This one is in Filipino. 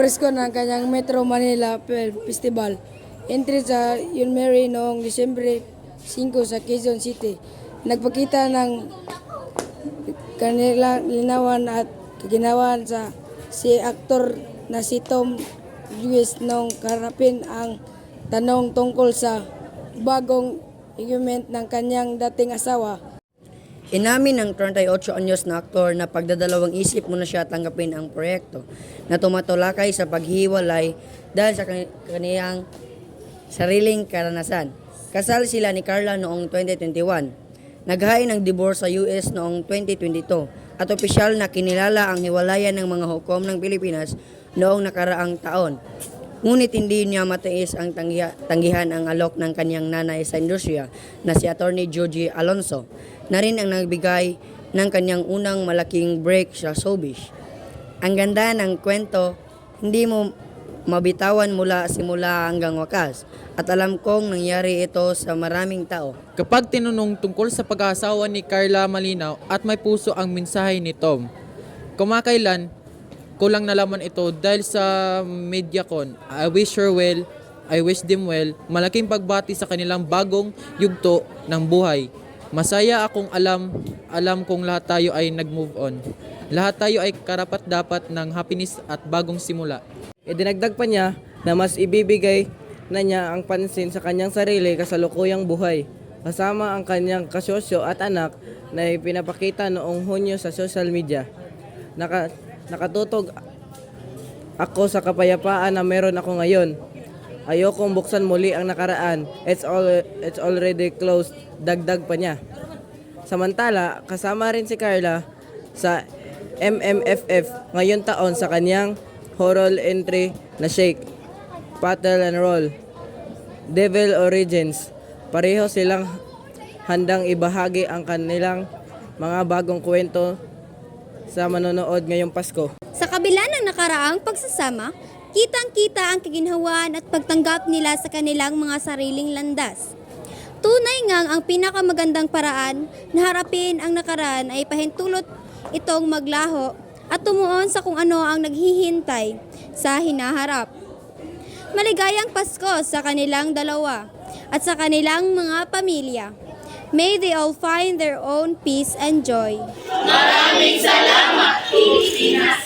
presko ng kanyang Metro Manila Film Festival. Entry sa Yunmeri noong Disyembre 5 sa Quezon City. Nagpakita ng kanilang linawan at kaginawan sa si aktor na si Tom Lewis nung karapin ang tanong tungkol sa bagong argument ng kanyang dating asawa. Inamin ng 38 anyos na aktor na pagdadalawang isip muna siya tanggapin ang proyekto na tumatulakay sa paghiwalay dahil sa kaniyang sariling karanasan. Kasal sila ni Carla noong 2021. Naghain ng divorce sa US noong 2022 at opisyal na kinilala ang hiwalayan ng mga hukom ng Pilipinas noong nakaraang taon. Ngunit hindi niya matiis ang tanggihan ang alok ng kanyang nanay sa industriya na si Attorney Joji Alonso na rin ang nagbigay ng kanyang unang malaking break sa showbiz. Ang ganda ng kwento, hindi mo mabitawan mula simula hanggang wakas at alam kong nangyari ito sa maraming tao. Kapag tinanong tungkol sa pag-aasawa ni Carla Malinaw at may puso ang mensahe ni Tom, kumakailan ko lang nalaman ito dahil sa MediaCon. I wish her well, I wish them well. Malaking pagbati sa kanilang bagong yugto ng buhay. Masaya akong alam kong lahat tayo ay nag-move on. Lahat tayo ay karapat-dapat ng happiness at bagong simula. Idinagdag pa niya na mas ibibigay na niya ang pansin sa kanyang sarili kasalukuyang buhay, kasama ang kanyang kasosyo at anak na ipinapakita noong Hunyo sa social media. Nakatutog ako sa kapayapaan na meron ako ngayon. Ayokong buksan muli ang nakaraan. It's already closed. Dagdag pa niya. Samantala, kasama rin si Carla sa MMFF ngayon taon sa kanyang horror entry na Shake, Battle and Roll, Devil Origins. Pareho silang handang ibahagi ang kanilang mga bagong kwento sa manonood ngayong Pasko. Sa kabila ng nakaraang pagsasama, kitang-kita ang kaginhawaan at pagtanggap nila sa kanilang mga sariling landas. Tunay ngang ang pinakamagandang paraan na harapin ang nakaraan ay pahintulot itong maglaho at tumuon sa kung ano ang naghihintay sa hinaharap. Maligayang Pasko sa kanilang dalawa at sa kanilang mga pamilya. May they all find their own peace and joy. Maraming salamat, Pilipinas!